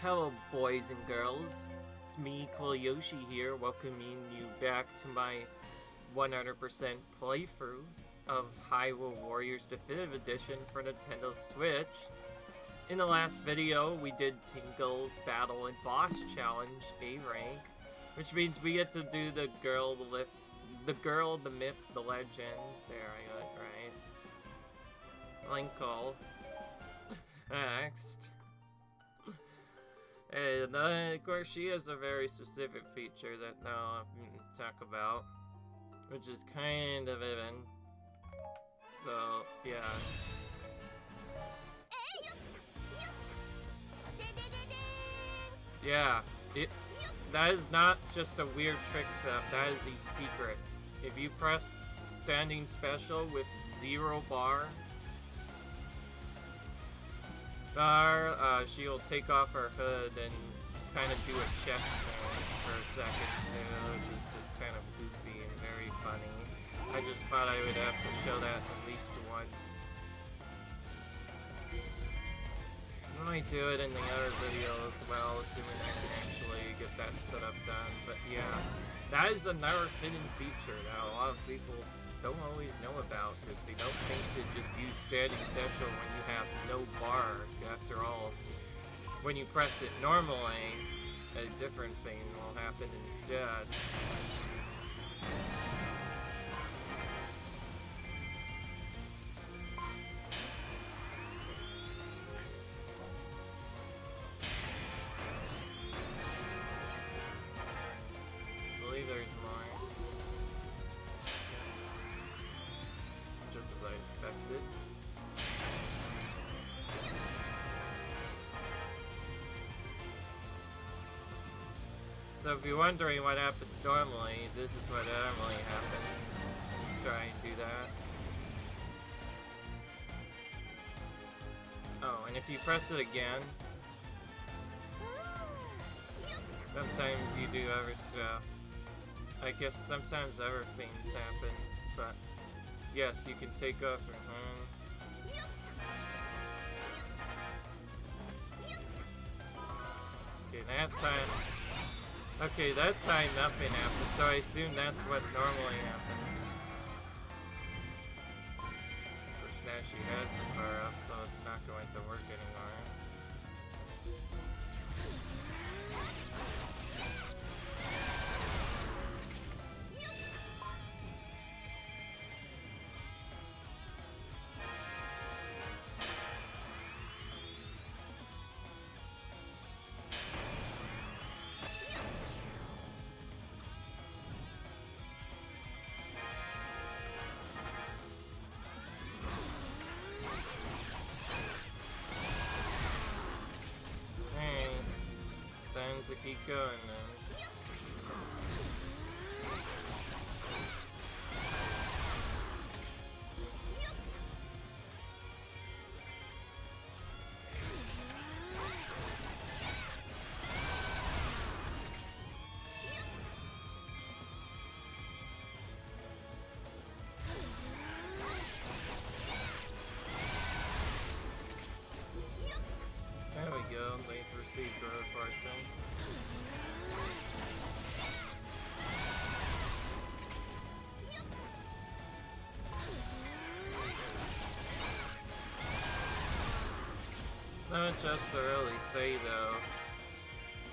Hello boys and girls, it's me, Yoshi here, welcoming you back to my 100% playthrough of Hyrule Warriors Definitive Edition for Nintendo Switch. In the last video, we did Tinkle's Battle and Boss Challenge A rank, which means we get to do the girl, the myth, the legend. There, I got it right. Linkle. Next. And of course, she has a very specific feature that now I'll talk about, which is kind of even. So, yeah. Yeah, that is not just a weird trick set, that is a secret. If you press standing special with 0 bar, she'll take off her hood and kind of do a chest dance for a second too, which is just kind of goofy and very funny. I just thought I would have to show that at least once. I might do it in the other video as well, assuming I can actually get that setup done. But yeah, that is another hidden feature that a lot of people don't always know about, because they don't think to just use standing special when you have no bar. After all, when you press it normally, a different thing will happen instead. I believe there's more. Just as I expected. So if you're wondering what happens normally, this is what normally happens. Try and do that. Oh, and if you press it again, sometimes you do other stuff. I guess sometimes other things happen, but yes, you can take off your hand. Okay, that time nothing happened, so I assume that's what normally happens. Of course, now she has the power up, so it's not going to work anymore. To keep going then. There we go, late received reinforcements. Not just to really say though.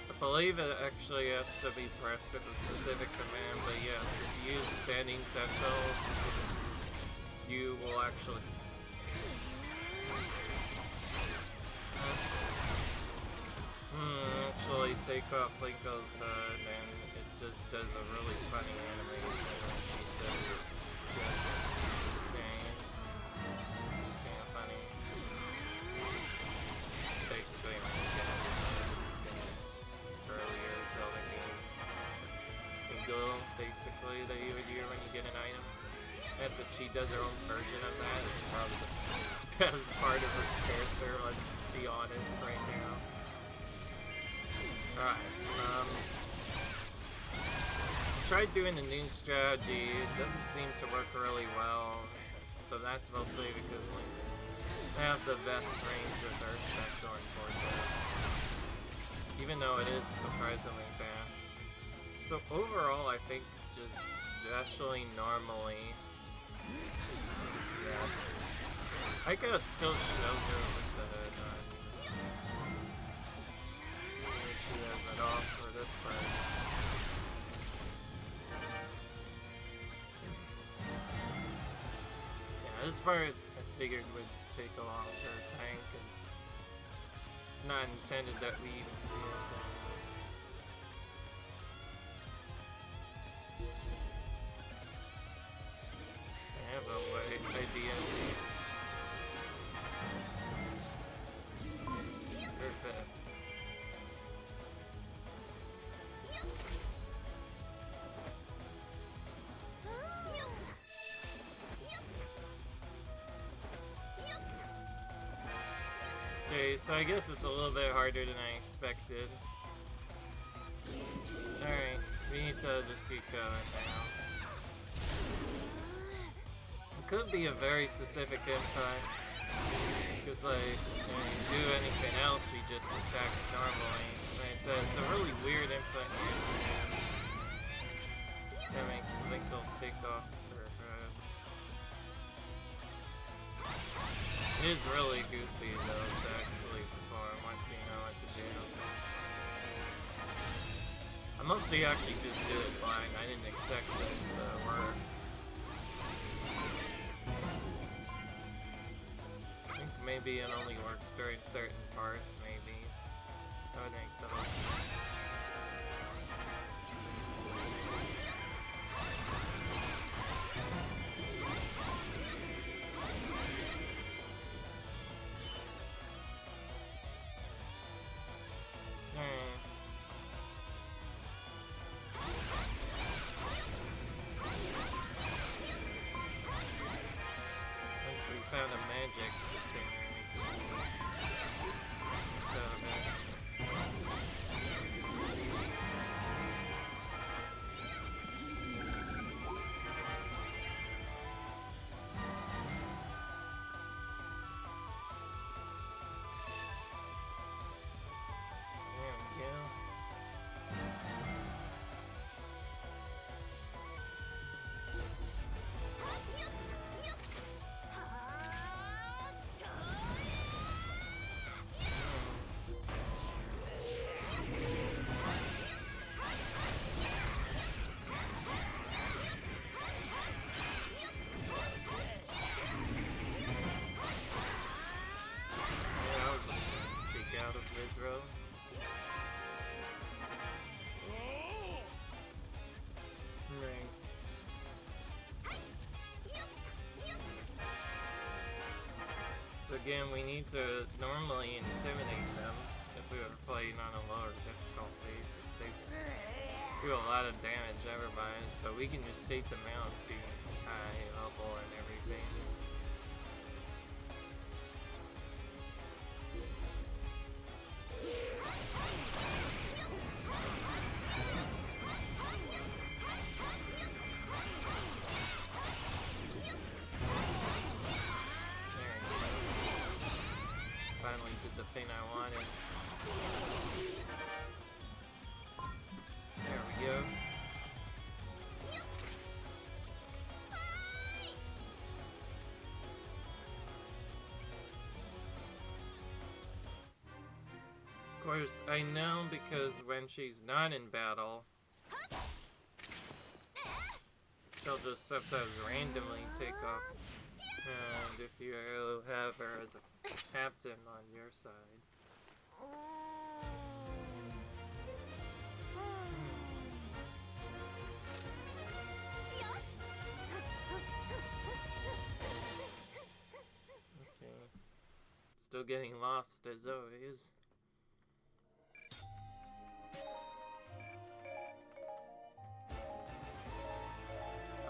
I believe it actually has to be pressed with a specific command, but yes, if you use standing central, you will actually take off Linkle's head, and it just does a really funny animation when she says just things. It's kind of funny. Basically, when you get earlier Zelda games, it's Linkle, basically, that you would hear when you get an item. That's what she does her own version of that. It's probably the best part of her character, let's be honest right now. Alright, tried doing the new strategy, it doesn't seem to work really well, but that's mostly because like, they have the best range with their special, unfortunately. even though it is surprisingly fast. So overall, I think just especially normally, yes. I could still show her with the head on. Maybe she has it off for this part. Yeah, this part I figured would take a longer time because it's not intended that we even do this. I have a idea. Perfect. Okay, so I guess it's a little bit harder than I expected. Alright, we need to just keep going now. It could be a very specific input, because like, when you do anything else, she just attacks normally. Like I said, it's a really weird input here. That makes Linkle take off her head. It is really goofy though to actually perform once you know what to do. I mostly actually just do it blind. I didn't expect it to work. I think maybe it only works during certain parts, maybe. That would make the most sense. Found a magic container we can use. So there we go. Out of Rizro. Right. So again, we need to normally intimidate them if we were playing on a lower difficulty, since they do a lot of damage otherwise, but we can just take them out being high level and everything. Finally did the thing I wanted. There we go. Of course, I know because when she's not in battle, she'll just sometimes randomly take off. And if you have her as a captain on your side. Okay. Still getting lost as always.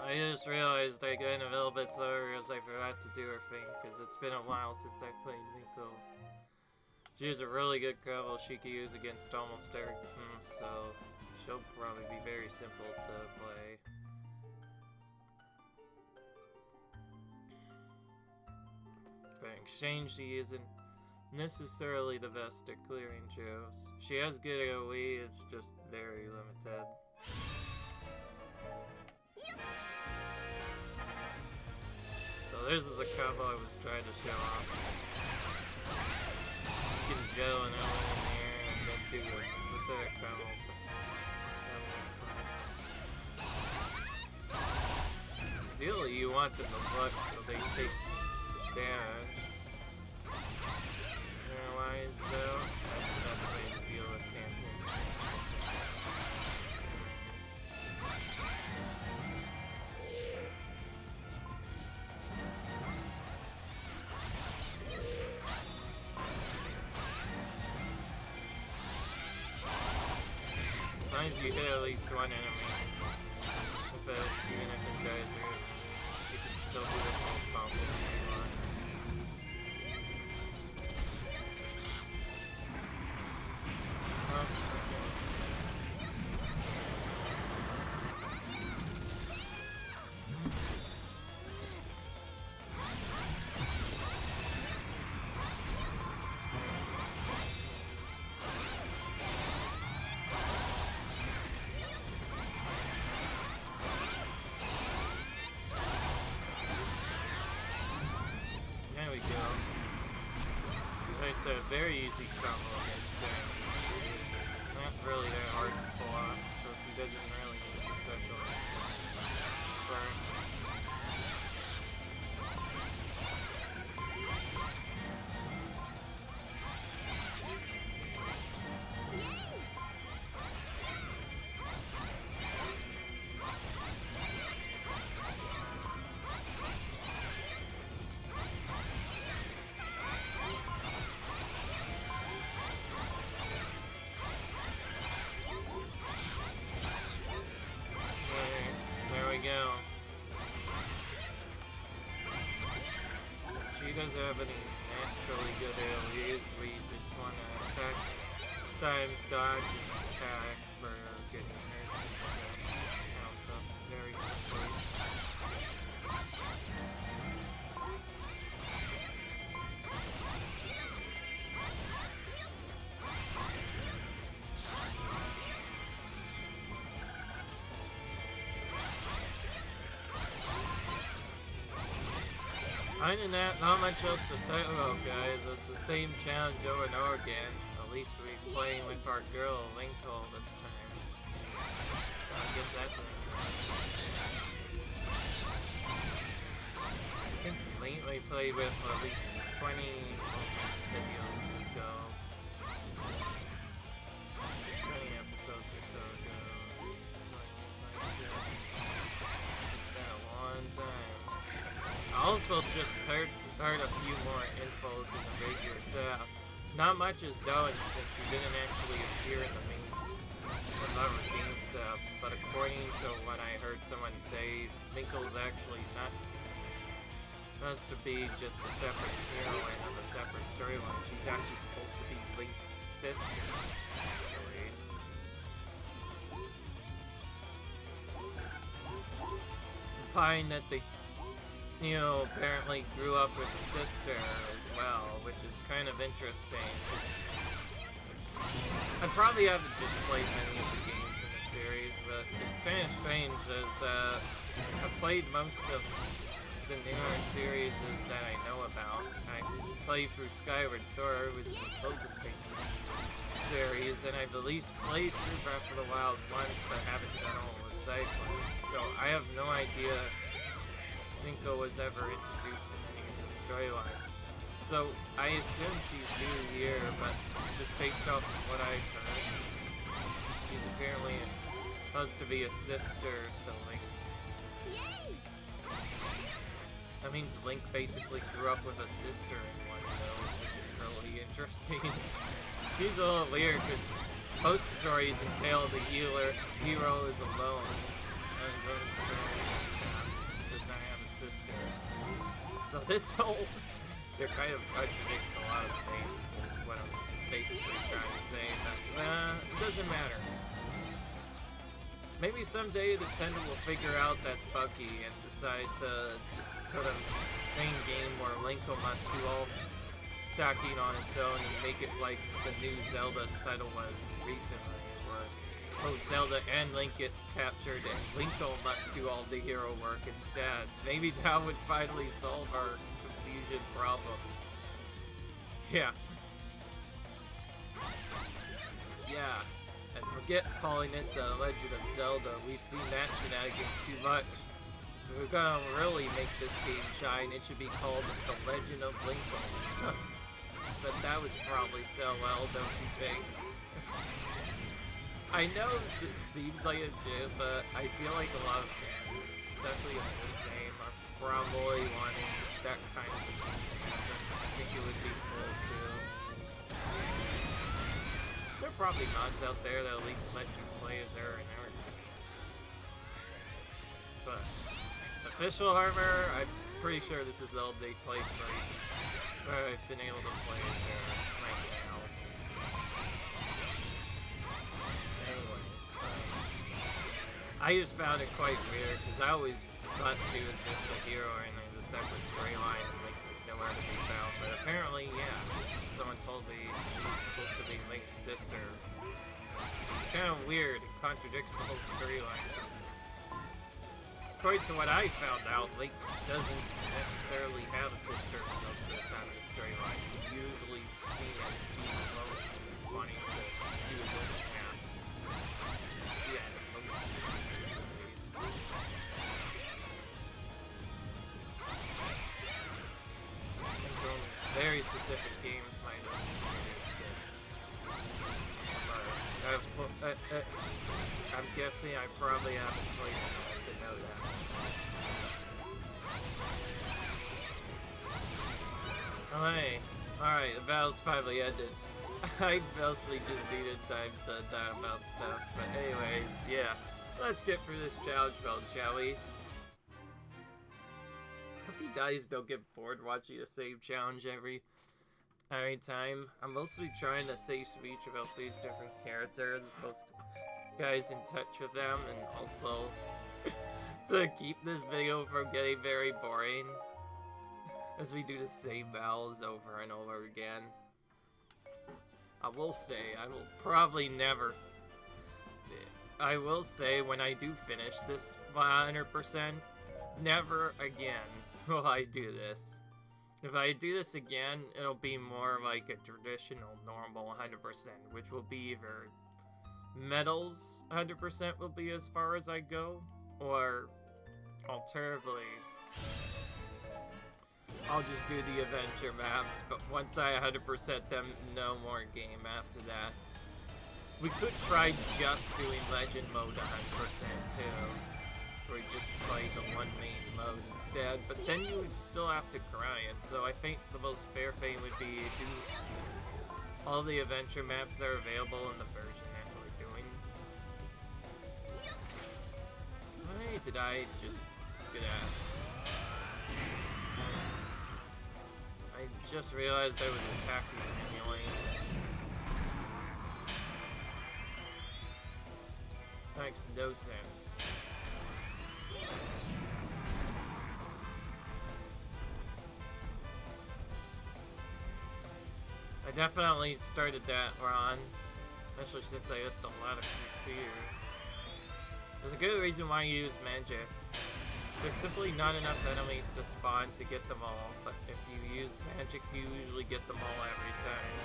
I just realized I got a little bit slower as I forgot to do her thing, because it's been a while since I played Linkle. She has a really good combo she can use against almost everything, so she'll probably be very simple to play. But in exchange, she isn't necessarily the best at clearing geos. She has good AoE, it's just very limited. So this is a combo I was trying to show off. You can go and out in the air and then do a specific combo. Ideally, you want them to look so they take damage. Otherwise, though, that's the best way to deal with Phantom. As long as you hit at least one enemy, even if it dies, you can still do the whole combo if you want. There we go. Like I said, very easy combo against Ganon. Not really that hard to pull off, so if he doesn't really use the special burn. There we go. She doesn't have any naturally good AoEs where you just want to attack times dodge and attack for getting hurt. Counts up very quickly. Other than that, not much else to talk about, guys. It's the same challenge over and over again. At least we're playing with our girl, Linkle, this time. So I guess that's an I think lately played with at least 20 videos ago. 20 episodes or so ago. So it's been a long time. I also just heard a few more infos in the video, so not much is known since she didn't actually appear in the main game subs, but according to what I heard someone say, Linkle's actually not supposed to be just a separate heroine of a separate storyline. She's actually supposed to be Link's sister, actually. Implying that they apparently grew up with a sister as well, which is kind of interesting. I probably haven't just played many of the games in the series, but it's kind of strange as I've played most of the newer series that I know about. I played through Skyward Sword, which is the closest thing to the series, and I've at least played through Breath of the Wild once, but haven't done all the side quests. So I have no idea Cucco was ever introduced in any of the storylines. So I assume she's new here, but just based off of what I've heard, she's apparently supposed to be a sister to Link. That means Link basically grew up with a sister in one go, which is really interesting. Seems a little weird because most stories entail the hero is alone on his own story. Does not have a sister. So this whole kind of contradicts a lot of things, is what I'm basically trying to say, but it doesn't matter. Maybe someday Nintendo will figure out that's buggy and decide to just put a main game where Linkle must do all tacking on its own and make it like the new Zelda title was recently, where both Zelda and Link gets captured and Linkle must do all the hero work instead. Maybe that would finally solve our confusion problems. Yeah. Yeah. And forget calling it The Legend of Zelda. We've seen that shenanigans too much. If we're gonna really make this game shine, it should be called The Legend of Linkle. But that would probably sell well, don't you think? I know this seems like a gym, but I feel like a lot of fans, especially in this game, are probably wanting that kind of thing. I think it would be cool too. There are probably mods out there that at least let you play as her and everything. But official armor, I'm pretty sure this is the only place where I've been able to play as her right now. Anyway, I just found it quite weird because I always thought she was just a hero and there's a separate storyline and Link was nowhere to be found. But apparently, yeah, someone told me she's supposed to be Link's sister. It's kind of weird. It contradicts the whole storyline. According to what I found out, Link doesn't necessarily have a sister most of the time in the storyline. He's usually seen as being alone and wanting to do his own path. Yeah, most of the time, at least. Very specific games might have I'm guessing I probably haven't played enough to know that. Alright, the battle's finally ended. I mostly just needed time to talk about stuff, but anyways, yeah. Let's get through this challenge mode, shall we? Hope you guys don't get bored watching the same challenge every time. I'm mostly trying to say speech about these different characters, both guys in touch with them, and also to keep this video from getting very boring as we do the same battles over and over again. I will say, I will probably never... I will say, when I do finish this 100%, never again will I do this. If I do this again, it'll be more like a traditional, normal 100%, which will be either medals 100% will be as far as I go, or alternatively, I'll just do the adventure maps, but once I 100% them, no more game after that. We could try just doing legend mode 100% too, or just play the one main mode instead, but then you would still have to grind, so I think the most fair thing would be do all the adventure maps that are available in the version that we're doing. Why did I just get out? I just realized I was attacking manually. Makes no sense. I definitely started that wrong, especially since I used a lot of fear. There's a good reason why you use magic. There's simply not enough enemies to spawn to get them all, but if you use magic, you usually get them all every time.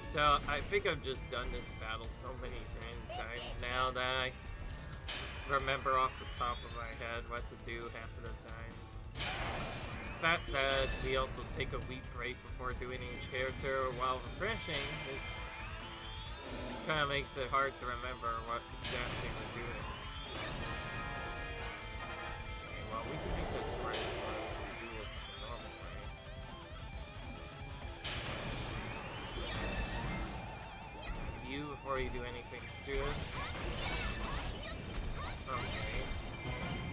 So, I think I've just done this battle so many times now that I remember off the top of my head what to do half of the time. The fact that we also take a week break before doing each character while refreshing is kind of makes it hard to remember what exactly we're doing. Okay, well, we can make this work as long as we do this the normal way. You before you do anything stupid. Okay.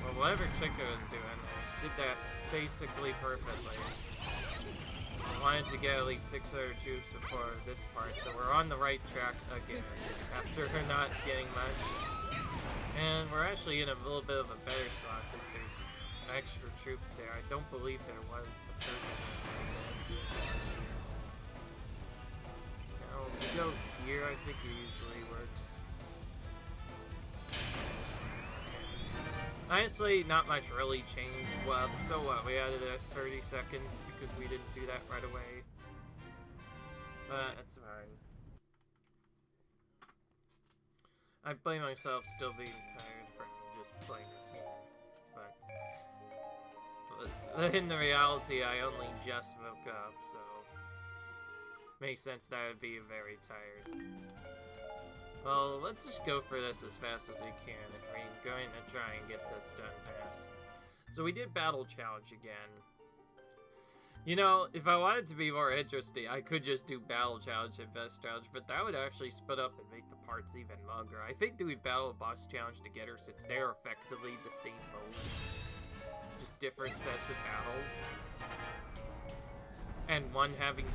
Well, whatever Cucco is doing, I did that basically perfectly. I wanted to get at least 600 troops before this part, so we're on the right track again, after not getting much. And we're actually in a little bit of a better spot because there's extra troops there. I don't believe there was the first time I missed. Now, if we go here, I think it usually works. Honestly, not much really changed. Well, so what? We added it at 30 seconds because we didn't do that right away. But that's fine. I blame myself still being tired from just playing this game. But in the reality, I only just woke up, so makes sense that I'd be very tired. Well, let's just go for this as fast as we can if we're going to try and get this done fast. So we did Battle Challenge again. You know, if I wanted to be more interesting, I could just do Battle Challenge and Best Challenge, but that would actually split up and make the parts even longer. I think doing Battle Boss Challenge together, since they're effectively the same mode, just different sets of battles, and one having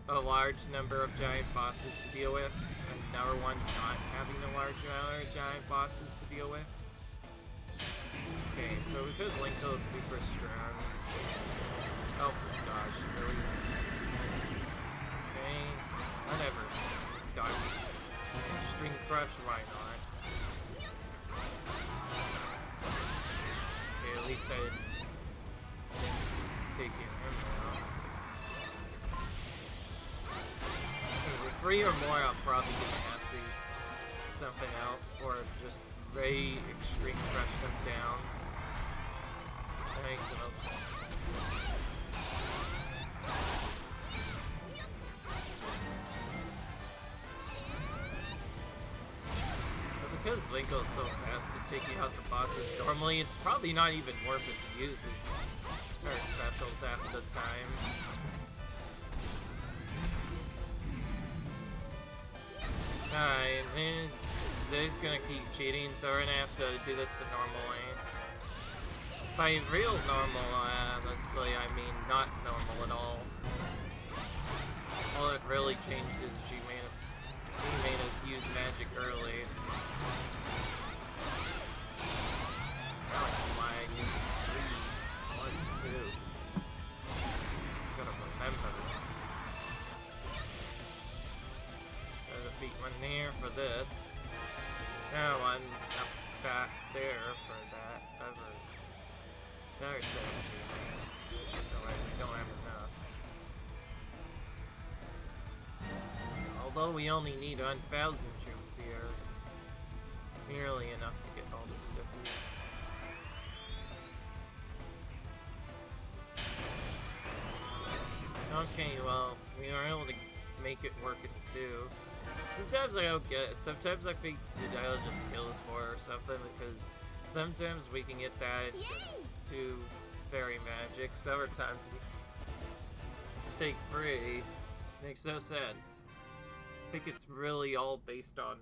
a large number of giant bosses to deal with, and another one not having a large number of giant bosses to deal with. Okay, so because Linkle is super strong. Oh gosh, really? Okay, whatever. Done. String Crush, why not? Okay, at least I didn't miss taking him out. With 3 or more, I'm probably gonna have to something else, or just extreme crush them down. That makes the most sense. But because Linkle is so fast at taking out the bosses, normally it's probably not even worth it to use her specials half the time. Alright, he's gonna keep cheating, so we're gonna have to do this the normal way. By real normal, honestly, I mean not normal at all. All it really changed is she made us use magic early. I don't know why I need 3 ones too. Gotta remember. Gotta defeat one there for this. Now one up back there for that. Another 7 troops. No, we don't have enough. Although we only need 1,000 troops here, it's nearly enough to get all this stuff here. Okay, well, we were able to make it work in 2. Sometimes I don't get it. Sometimes I think I'll just kill us more or something, because sometimes we can get that and just do fairy magic. Other times we take free. Makes no sense. I think it's really all based on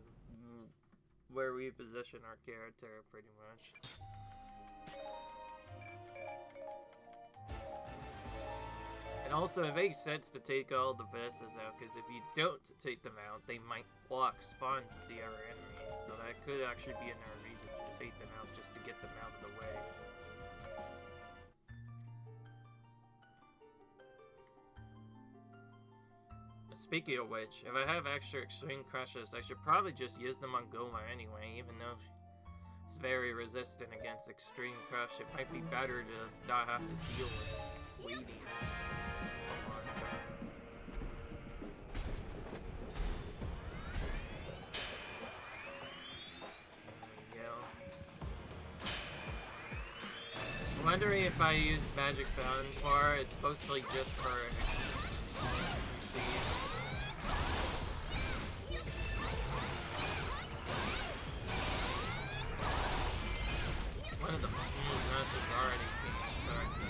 where we position our character, pretty much. And also, it makes sense to take all the bosses out, because if you don't take them out, they might block spawns of the other enemies. So that could actually be another reason to take them out, just to get them out of the way. Speaking of which, if I have extra extreme crushes, I should probably just use them on Goma anyway, even though it's very resistant against extreme crush. It might be better to just not have to deal with waiting a long time. There we go. I'm wondering if I use Magic Fountain for it's mostly just for one of the messes already came, so I say.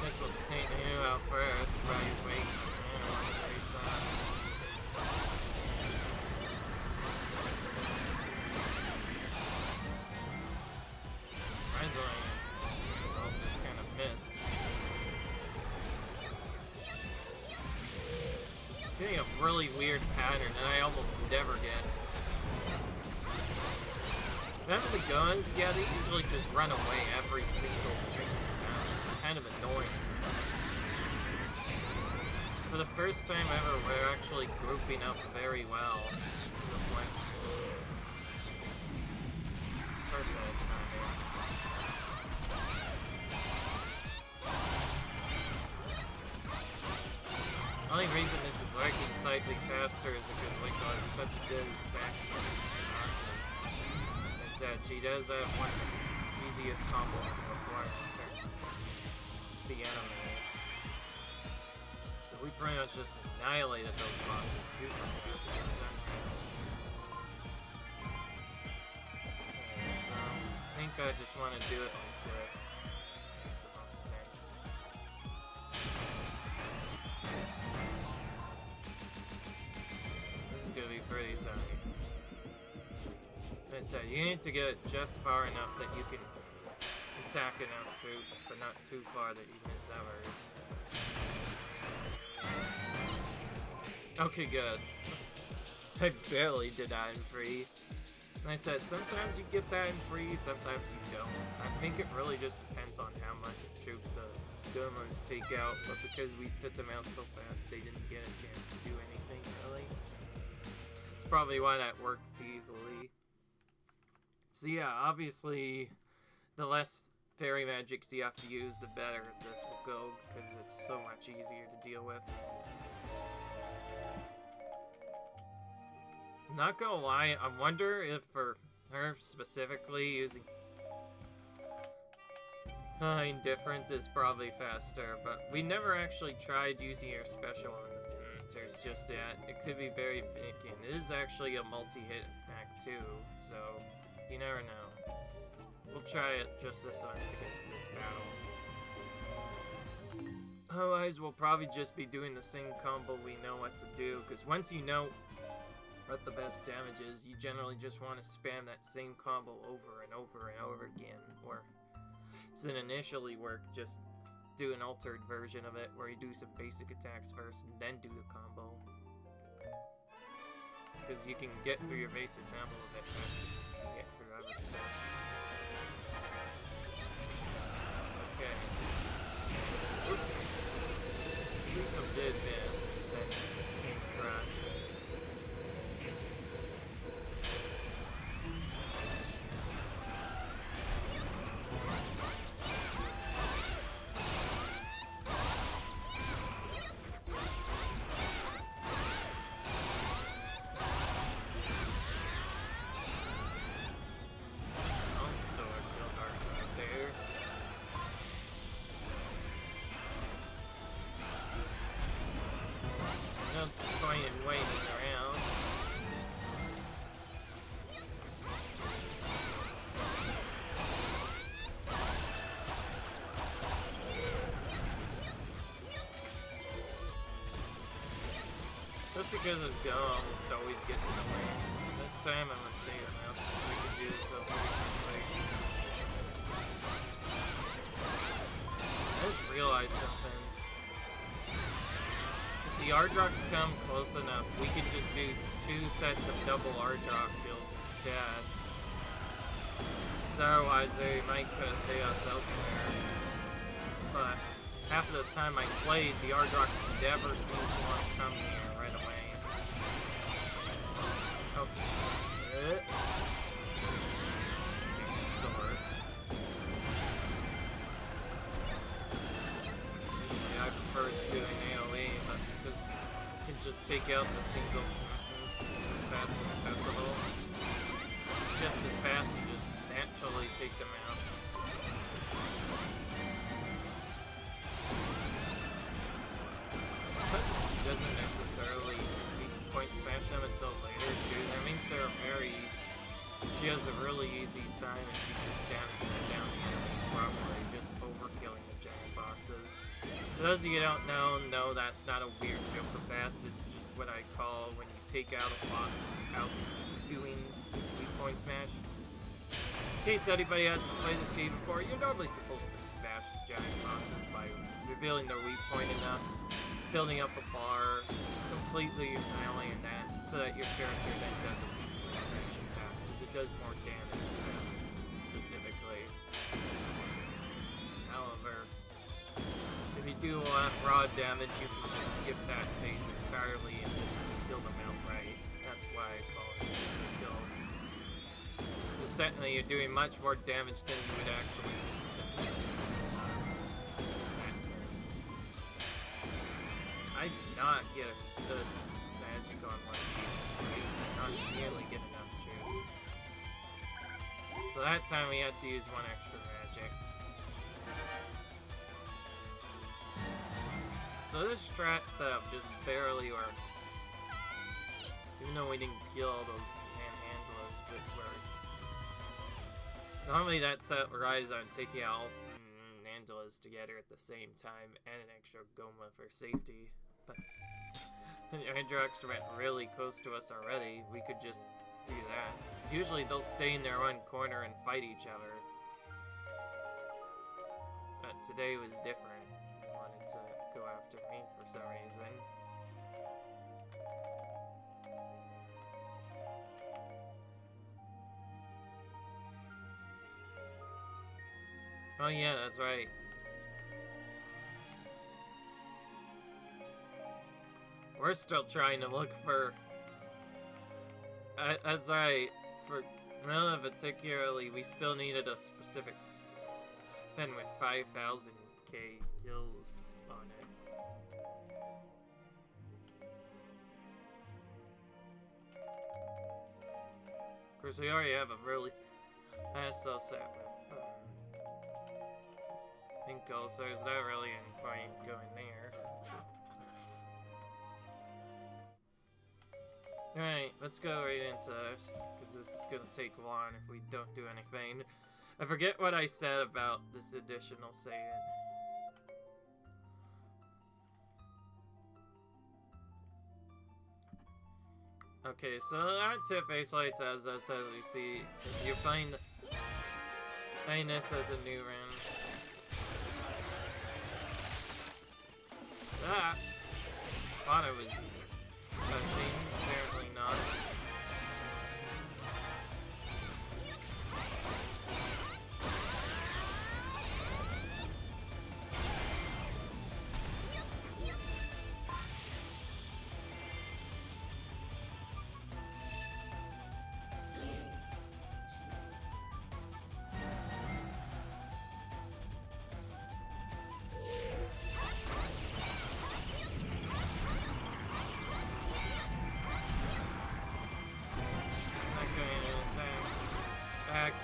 Guess we'll paint you out first while you wait for the animals to reset. Surprisingly, really weird pattern that I almost never get. Remember the guns? Yeah, they usually just run away every single time. It's kind of annoying. For the first time ever, we're actually grouping up very well. Perfect timing. The only reason this is working slightly faster is because Linkle has such good attack bosses. As that she does have one of the easiest combos to perform in terms of the enemies. So we pretty much just annihilated those bosses super fast. I think I just want to do it like this. Makes the most sense. This is gonna be pretty tight. Like I said, you need to get just far enough that you can attack enough troops, but not too far that you miss others. Okay, good. I barely did that in free. And I said, sometimes you get that in free, sometimes you don't. I think it really just depends on how much troops the Skulltulas take out, but because we took them out so fast, they didn't get a chance to do anything, really. It's probably why that worked easily. So yeah, obviously, the less fairy magics you have to use, the better this will go, because it's so much easier to deal with. Not gonna lie, I wonder if for her specifically using Indifferent is probably faster, but we never actually tried using her special on hunters just yet. It could be very finicky. It is actually a multi-hit attack too, so you never know. We'll try it just this once against this battle. Otherwise, we'll probably just be doing the same combo we know what to do, because once you know what the best damage is, you generally just want to spam that same combo over and over and over again. Or, as it initially worked, just do an altered version of it where you do some basic attacks first and then do the combo. Because you can get through your basic combo a bit faster than you can get through other stuff. Okay. Let's do some did miss, then crush. Just because his go almost always gets in the way. This time I'm gonna take him out so we can do this so pretty quickly. I just realized something. If the Ardrocs come close enough, we can just do 2 sets of double Ardroc kills instead. Because otherwise they might cause chaos elsewhere. But half of the time I played, the Ardrocs never seemed to want to come here. Okay. Still works. Yeah, I prefer doing AoE, but because you can just take out the single as fast as possible. Just as fast, you just naturally take them out. But it doesn't necessarily point smash them until later too. That means they're she has a really easy time if she just damages down the enemies properly, just overkilling the giant bosses. For those of you who don't know, no, that's not a weird joke of that. It's just what I call when you take out a boss without doing weak point smash. In case anybody hasn't played this game before, you're normally supposed to smash the giant bosses by revealing their weak point enough. building up a bar, completely annihilating that, so that your character then does a weakness special attack, because it does more damage to them, specifically. However, if you do a lot of raw damage, you can just skip that phase entirely and just kill them outright. That's why I call it kill. Because technically you're doing much more damage than you would actually need to do. I did not get a good magic on one of these, so I did not nearly get enough juice. So that time we had to use one extra magic. So this strat setup just barely works. Even though we didn't kill all those panhandlers, it worked. Normally that setup relies on taking out Nandalas together at the same time and an extra Goma for safety. But Hydrox went really close to us already. We could just do that. Usually they'll stay in their own corner and fight each other. But today was different. They wanted to go after me for some reason. Oh yeah, that's right. We're still trying to look for... that's right. For Mela particularly, we still needed a specific pen with 5,000k kills on it. Of course, we already have a really nice cell set with Linkle, so there's not really any point going there. Alright, let's go right into this, because this is going to take long if we don't do anything. I forget what I said about this additional save. Okay, so that tip basically does this, as you see. You're playing this as a new round. Ah! Thought it was touching, apparently not.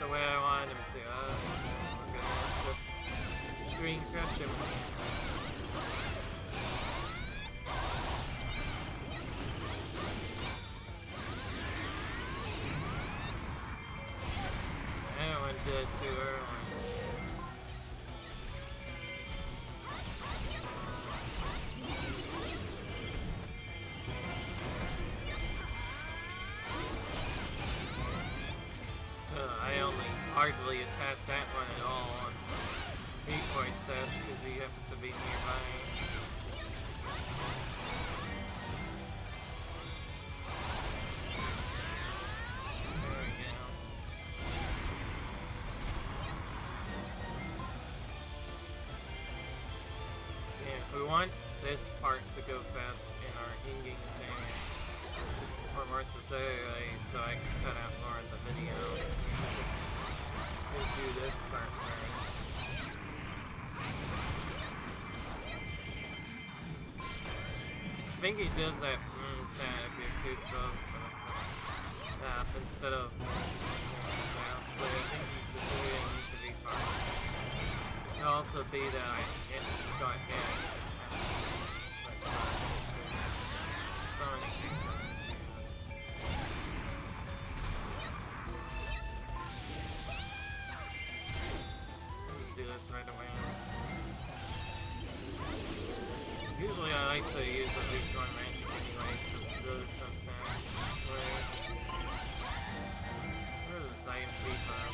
The way I want him to. I'm gonna have to screen crush him. That one did it too early. Hardly attacked that one at all on 8 point sash because he happened to be nearby. There we go. Yeah, if we want this part to go fast in our in-game change, or more specifically, so I can cut out more of the video. We'll do this part first. I think he does that if you're too close to the map instead of out, so I think you specifically need to be far. It could also be that I got hit. So many things on it. Do this right away. Usually I like to use at least one magic anyway, so it's good sometimes. Where is this item paper?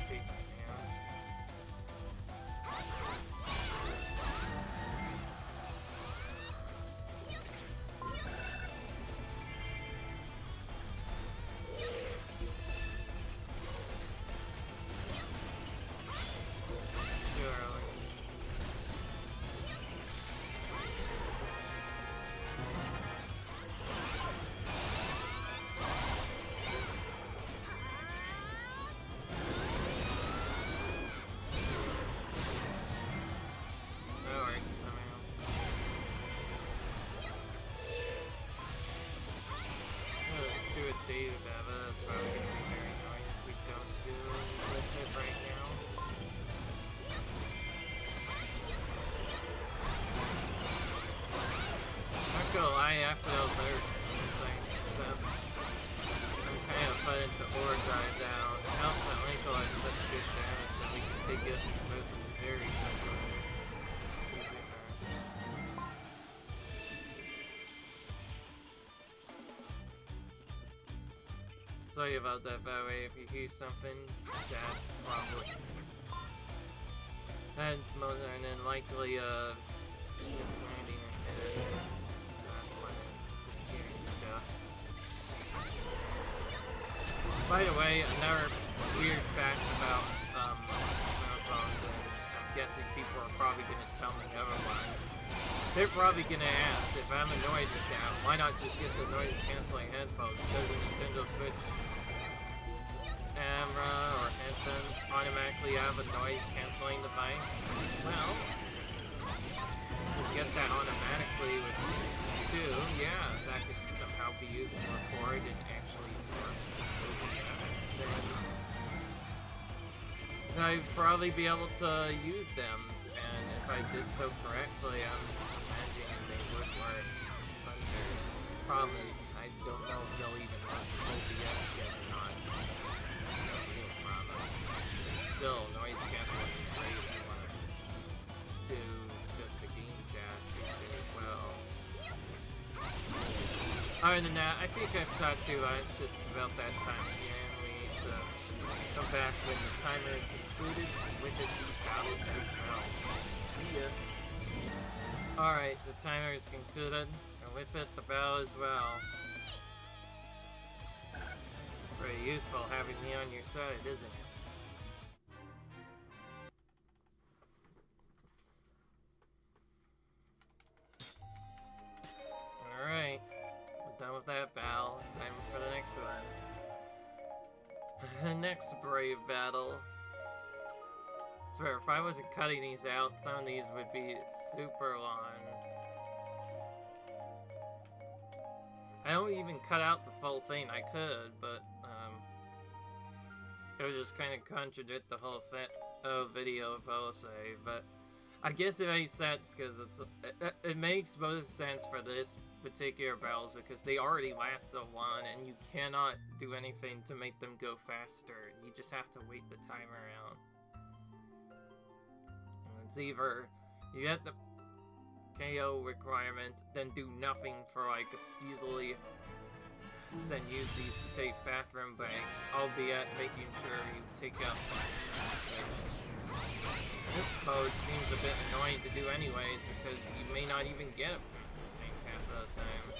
Take my hands. after those other things, so I'm kind of put into overdrive now. And also, Linkle has such good damage that we can take it versus very quickly. Using her. Sorry about that, by the way. If you hear something, that's probably. That's most and then likely landing her head. So that's why I'm hearing stuff. By the way, another weird fact about marathons, and I'm guessing people are probably gonna tell me otherwise. They're probably gonna ask if I'm annoyed with that, why not just get the noise canceling headphones? Does a Nintendo Switch camera or headphones automatically have a noise canceling device? Well, you get that automatically with 2. Yeah, that could somehow be used to record and actually work. Then I'd probably be able to use them, and if I did so correctly, I'm imagining they would work. But there's problem is I don't know if they'll even work with OBS yet or not. Still, noise canceling is great if you want to do just the game chat feature as well. Other than that, I think I've talked too much. It's about that time again. We need to come back when the timer is concluded with it valid as well. Yeah. Alright, the timer is concluded, and with it the bell as well. Very useful having me on your side, isn't it? Alright, we're done with that battle. Time for the next one. The next brave battle. I swear, if I wasn't cutting these out, some of these would be super long. I don't even cut out the full thing. I could, but it would just kind of contradict the whole video if I will say, but I guess it makes sense because it makes most sense for this particular battles because they already last so long and you cannot do anything to make them go faster. You just have to wait the timer out. And it's either you get the KO requirement, then do nothing for like easily, then use these to take bathroom breaks, albeit making sure you take out this mode seems a bit annoying to do anyways, because you may not even get it half of the time.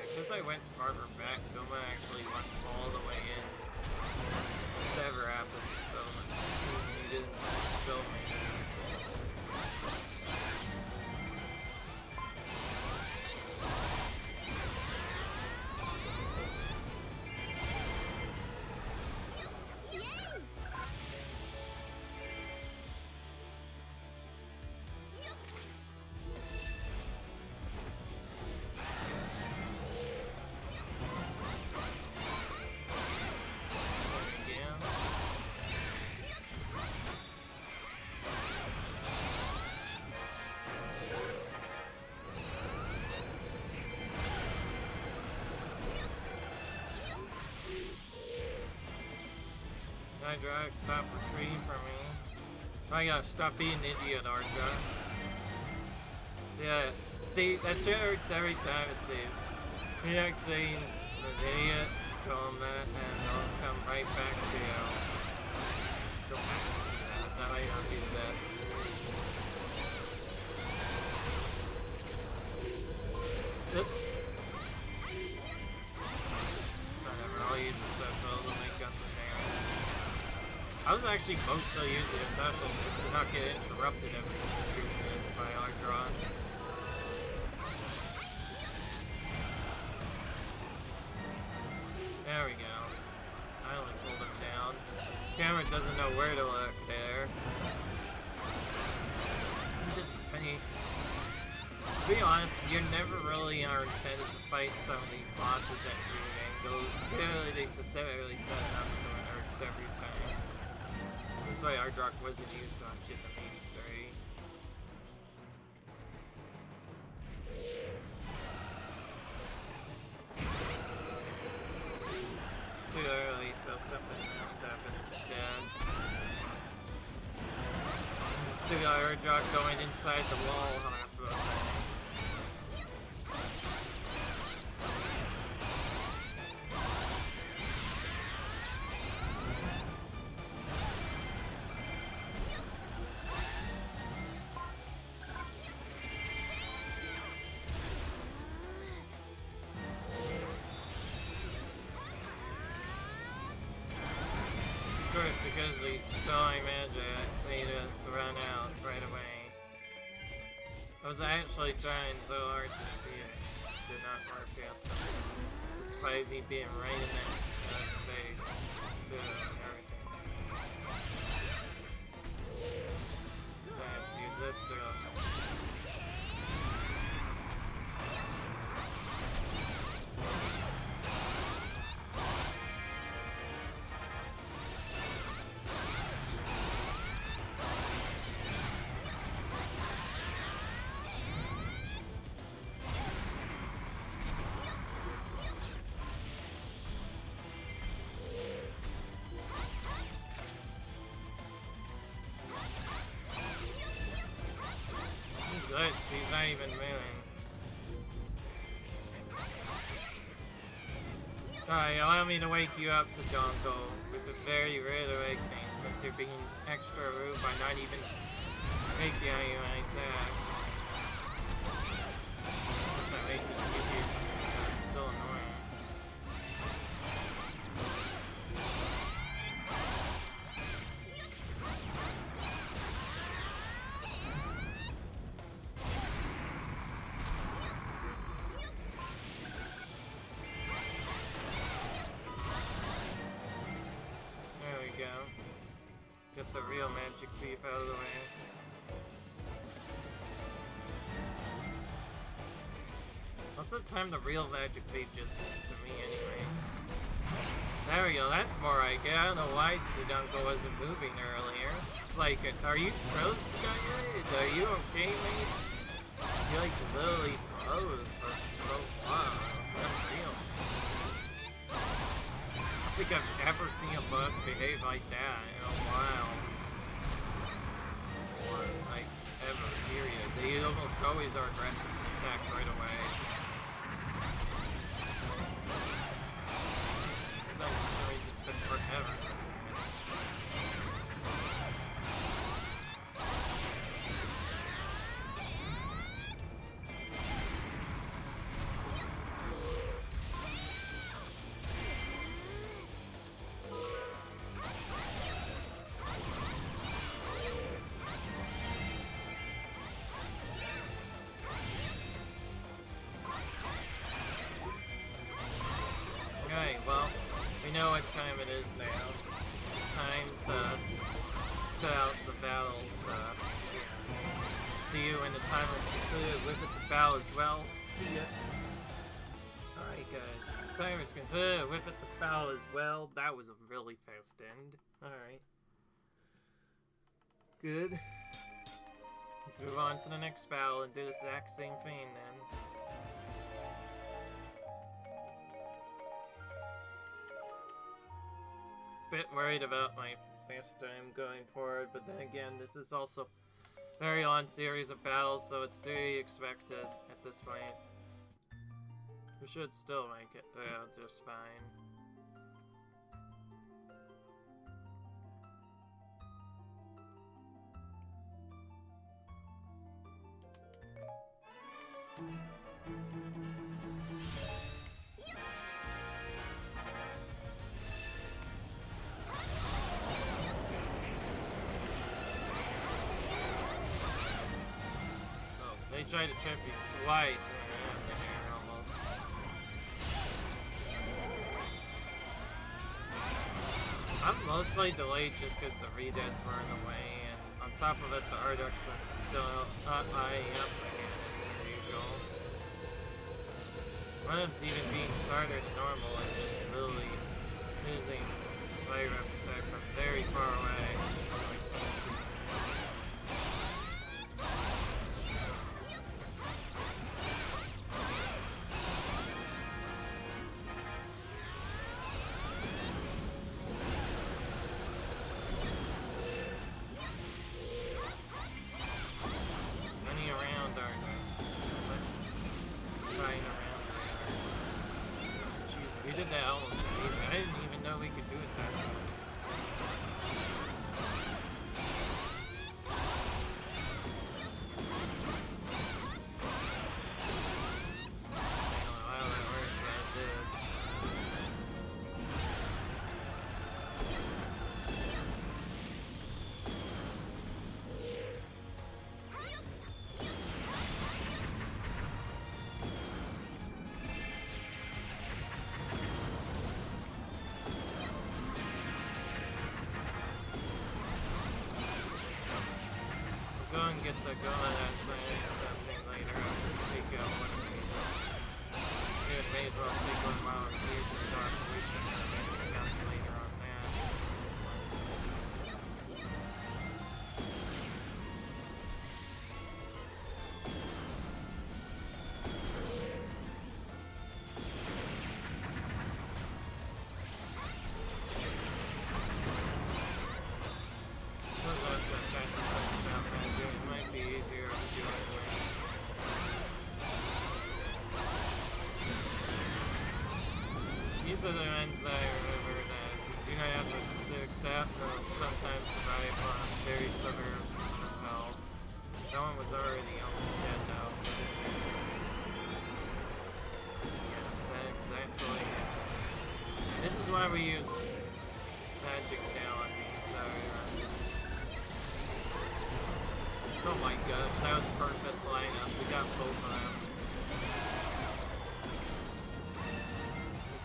Because I went farther back, Doma actually went all the way in. Whatever happens, so you didn't film me. Drag, stop retreating from me. I gotta stop being an idiot, Arja. Yeah, see, that shit hurts every time it seems. You're actually an idiot, combat, and I'll come right back to you. Don't have to do that. That might not be the best. Oop. Whatever, I'll use the special to make up the damage. I was actually mostly using a special just to not get interrupted every 2 minutes by our draw. There we go. I only pulled him down. Camera doesn't know where to look there. Just penny. To be honest, you're never really are intended to fight some of these bosses at weird angles. Generally, they specifically set it up so it hurts every time. That's why Ardrock wasn't used on shit the main story. too early, so something else happened instead. Still got Urdrock going inside the wall half of the time. Because the Stalling Magic made us run out right away. I was actually trying so hard to see it. Did not work out something. Despite me being right in that space. Doing everything. Let's use this stuff. He's not even moving. Alright, allow me to wake you up to Donko with a very rude awakening since you're being extra rude by not even making any of my attacks. Guess that makes it easier, but it's still annoying. Get the real magic thief out of the way. Most of the time the real magic thief just comes to me anyway. There we go, that's more like it. I don't know why the Dunko wasn't moving earlier. It's like, are you frozen, guys? Are you okay, mate? You like literally froze for so long. It's unreal. I don't think I've ever seen a boss behave like that in a while. Or like ever, period. They almost always are aggressive and attack right away. It's like for some reason it took forever. Okay, well, we know what time it is now. Time to put out the battles. See you when the time is concluded. Whip at the bow as well. See ya. Alright, guys. The time is concluded. Whip at the bow as well. That was a really fast end. Alright. Good. Let's move on to the next battle and do the exact same thing then. Bit worried about my first time going forward, but then again, this is also a very long series of battles, so it's to be expected at this point. We should still make it just fine. They tried to trip me twice in the air almost. I'm mostly delayed just because the redeads were in the way, and on top of it, the Ardux are still eyeing up again as usual. One of them's even being smarter than normal and just really using Slayer Appetite from very far away. we could do with that. Go and get the Ganon and something later after we take out one of these. It may as well take one while it's here to start releasing the calculator on that. These are the ones that I remember that do not have to accept or sometimes survive on very severe health. That one was already almost dead though, so yeah, exactly. This is why we use magic now on these. Oh my gosh, that was perfect lineup. We got both of them.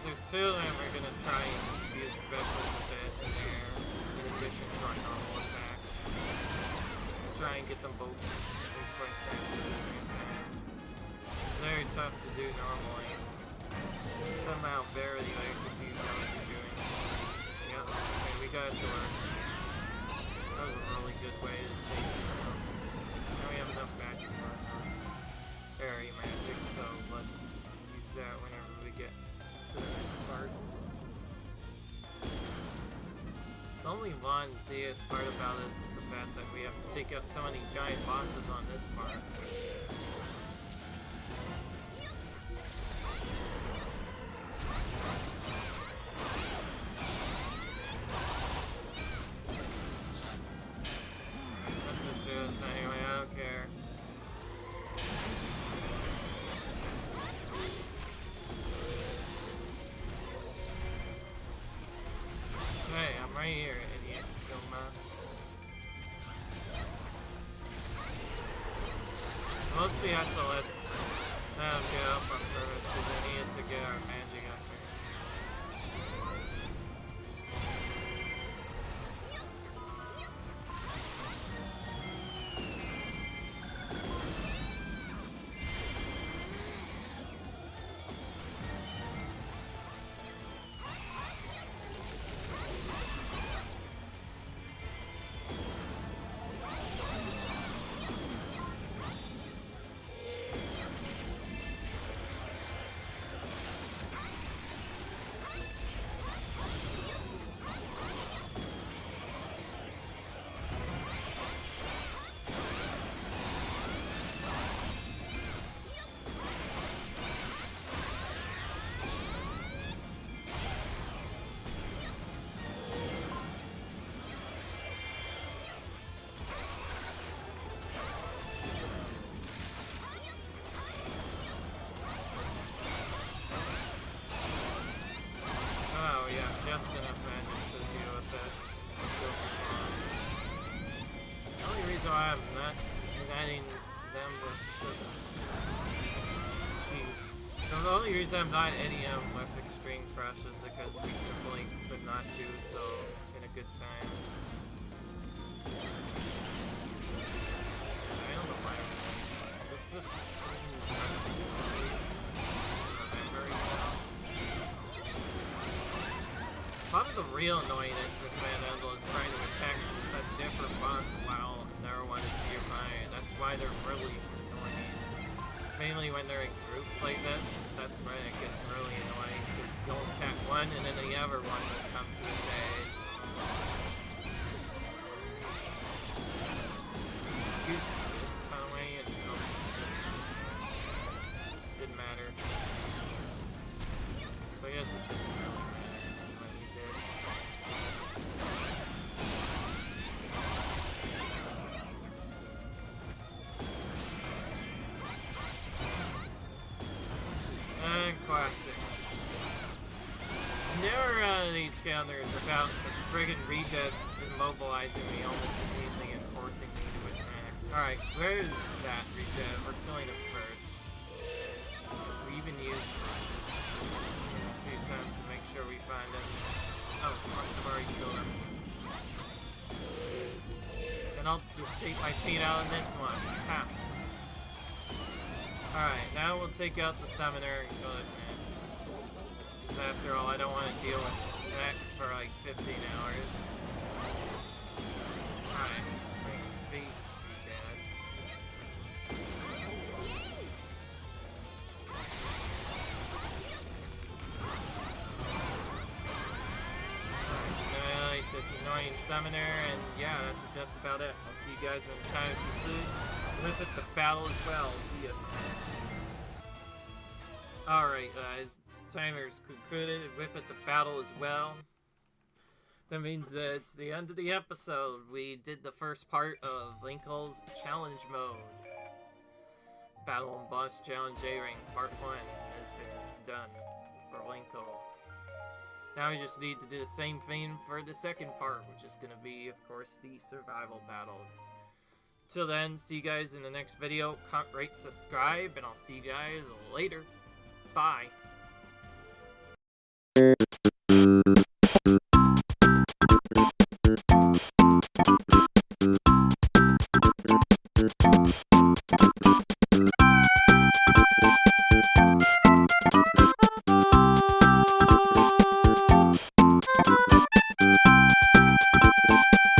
There's two of them we're gonna try and use specials a bit in there, in addition to our normal attacks. We'll try and get them both in quick seconds at the same time. Very tough to do normally. Somehow barely like if you know what you're doing. Yep, okay, we got it to work. That was a really good way to take it out. Now we have enough magic for our fairy magic, so let's use that whenever we get to the next part. The only one tedious part about this is the fact that we have to take out so many giant bosses on this part. Let's just do this anyway, I don't care. Hey, I'm right here, idiot. Mostly have to let them get up on purpose because I needed to get our magic up here. Just enough magic to deal with this. The only reason why I'm not uniting them with the only reason I'm not hitting them with extreme crush is because we simply could not do so in a good time. I don't know why. Let's just probably the real annoyance with Manhandle is trying to attack a different boss while another one is nearby. That's why they're really annoying. Mainly when they're in groups like this, that's when it gets really annoying. Because you'll attack one and then the other one will come to its aid. Dude, this by the way, and didn't matter. But yes, it didn't matter. about the friggin' redev immobilizing me almost immediately and forcing me to attack. Alright, where is that redev? We're killing him first. We even used a few times to make sure we find him. Oh, must have already killed him. Then I'll just take my feet out on this one. Ha! Alright, now we'll take out the summoner and kill it next. Because after all, I don't want to deal with X for like 15 hours. Alright, bring your face, you dad. Alright, this annoying summoner, and yeah, that's just about it. I'll see you guys when the time is concluded. With it, the battle as well. See ya. Alright, guys. Timer's concluded. With it, the battle as well. That means that it's the end of the episode. We did the first part of Linkle's challenge mode. Battle and Boss Challenge A-Ring Part 1 has been done for Linkle. Now we just need to do the same thing for the second part, which is going to be, of course, the survival battles. Till then, see you guys in the next video. Comment, rate, subscribe, and I'll see you guys later. Bye.